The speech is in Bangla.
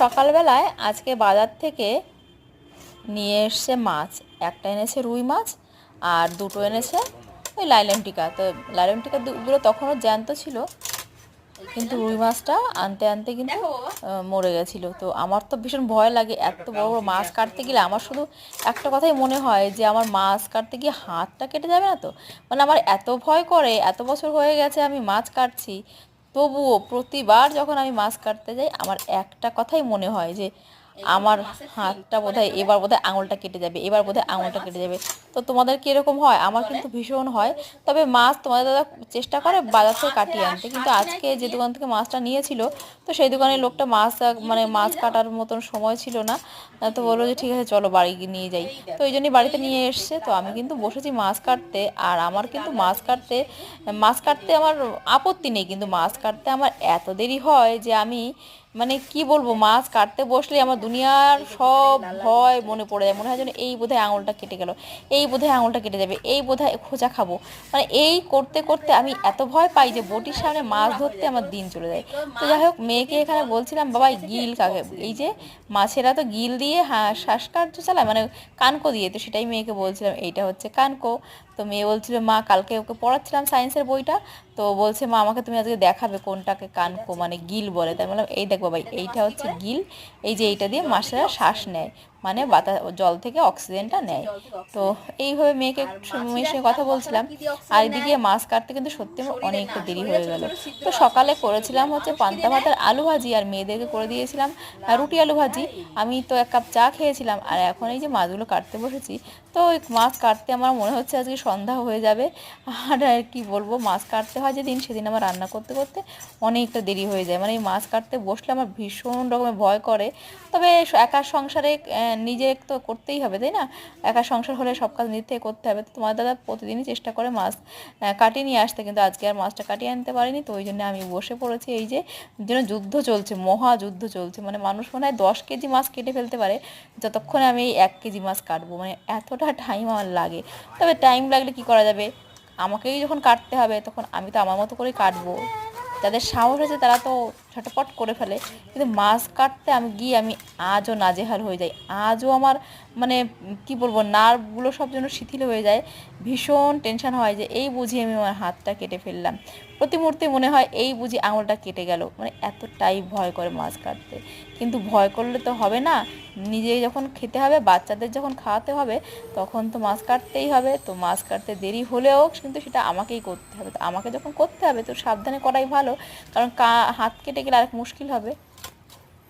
সকালবেলায় আজকে বাজার থেকে নিয়ে এসছে মাছ। একটা এনেছে রুই মাছ আর দুটো এনেছে ওই লাইলন টিকা। তো লাইলন টিকাগুলো তখনও জ্যান্ত ছিল, কিন্তু রুই মাছটা আনতে আনতে কিন্তু মরে গেছিলো। তো আমার তো ভীষণ ভয় লাগে, এত বড় বড় মাছ কাটতে গেলে আমার শুধু একটা কথাই মনে হয় যে আমার মাছ কাটতে গিয়ে হাতটা কেটে যাবে না তো। মানে আমার এত ভয় করে, এত বছর হয়ে গেছে আমি মাছ কাটছি, তবুও প্রতিবার যখন আমি মাছ কাটতে যাই আমার একটা কথাই মনে হয় যে আমার হাতটা বোধহয় এবার বোধহয় আঙুলটা কেটে যাবে, এবার বোধহয় আঙুলটা কেটে যাবে। তো তোমাদের কীরকম হয়? আমার কিন্তু ভীষণ হয়। তবে মাছ তোমাদের দাদা চেষ্টা করে বাজার থেকে কাটিয়ে আনতে, কিন্তু আজকে যে দোকান থেকে মাছটা নিয়েছিল তো সেই দোকানের লোকটা মানে মাছ কাটার মতন সময় ছিল না। তো বললো যে ঠিক আছে চলো বাড়ি নিয়ে যাই। তো ওই জন্যই বাড়িতে নিয়ে এসছে। তো আমি কিন্তু বসেছি মাছ কাটতে, আর আমার কিন্তু মাছ কাটতে আমার আপত্তি নেই, কিন্তু মাছ কাটতে আমার এত দেরি হয় যে আমি মানে কি বলবো, মাছ কাটতে বসলে আমার দুনিয়ার সব ভয় মনে পড়ে যায়। মনে হয় যেন এই বোধহয় আঙুলটা কেটে গেল, এই বোধহয় আঙুলটা কেটে যাবে, এই বোধহয় খোঁচা খাবো। মানে এই করতে করতে আমি এত ভয় পাই যে বটির সামনে মাছ ধরতে আমার দিন চলে যায়। তো যাই হোক, মেয়েকে এখানে বলছিলাম বাবা গিল কাকে, এই যে মাছেরা তো গিল দিয়ে শ্বাসকার্য চালায়, মানে কানকো দিয়ে, তো সেটাই মেয়েকে বলছিলাম এইটা হচ্ছে কানকো। তো মেয়ে বলছিল মা, কালকে ওকে পড়াচ্ছিলাম সায়েন্সের বইটা, তো বলছে মা আমাকে তুমি আজকে দেখাবে কোনটাকে কানকো মানে গিল বলে। তাই বললাম এই দেখ বাবা, এইটা হচ্ছে গিল, এই যে এইটা দিয়ে মাছেরা শ্বাস নেয়, মানে জল থেকে অক্সিজেনটা নেয়। তো এইভাবে মেয়ের সঙ্গে কথা বলছিলাম, আর এদিকে মাছ কাটতে কিন্তু সত্যি আমার অনেকটা দেরি হয়ে গেল। তো সকালে করেছিলাম হচ্ছে পান্তা ভাত আর আলু ভাজি, আর মেয়েদেরকে করে দিয়েছিলাম রুটি আলু ভাজি। আমি তো 1 কাপ চা খেয়েছিলাম, আর এখন এই যে মাছগুলো কাটতে বসেছি। তো ওই মাছ কাটতে আমার মনে হচ্ছে আজকে সন্ধ্যা হয়ে যাবে। আর কি বলবো, মাছ কাটতে হয় যেদিন সেদিন আমার রান্না করতে করতে অনেকটা দেরি হয়ে যায়। মানে এই মাছ কাটতে বসলে আমার ভীষণ রকমের ভয় করে। তবে একা সংসারে নিজে তো করতেই হবে, তাই না? একা সংসার হলে সব কাজ নিজে থেকে করতে হবে। তো তোমার দাদা প্রতিদিনই চেষ্টা করে মাছ কাটিয়ে নিয়ে আসতে, কিন্তু আজকে আর মাছটা কাটিয়ে আনতে পারিনি। তো ওই জন্য আমি বসে পড়েছি, এই যে যেন যুদ্ধ চলছে, মহাযুদ্ধ চলছে। মানে মানুষ মনে হয় 10 কেজি মাছ কেটে ফেলতে পারে যতক্ষণে আমি এই 1 কেজি মাছ কাটবো, মানে এতটা টাইম আমার লাগে। তবে টাইম লাগলে কি করা যাবে, আমাকেই যখন কাটতে হবে তখন আমি তো আমার মতো করে কাটবো। যাদের সাহস আছে তারা তো ঝটপট করে ফেলে, কিন্তু মাছ কাটতে আমি আজও নাজেহাল হয়ে যাই। আজও আমার মানে কি বলবো, নার্ভগুলো সব যেন শিথিল হয়ে যায়। ভীষণ টেনশন হয় যে এই বুঝি আমি আমার হাতটা কেটে ফেললাম, প্রতি মুহূর্তে মনে হয় এই বুঝি আঙুলটা কেটে গেল। মানে এতটাই ভয় করে মাছ কাটতে। কিন্তু ভয় করলে তো হবে না, নিজে যখন খেতে হবে, বাচ্চাদের যখন খাওয়াতে হবে, তখন তো মাছ কাটতেই হবে। তো মাছ কাটতে দেরি হলেও কিন্তু সেটা আমাকেই করতে হবে। তো আমাকে যখন করতে হবে তো সাবধানে করাই ভালো, কারণ হাত কেটে গেলে আরেক মুশকিল হবে।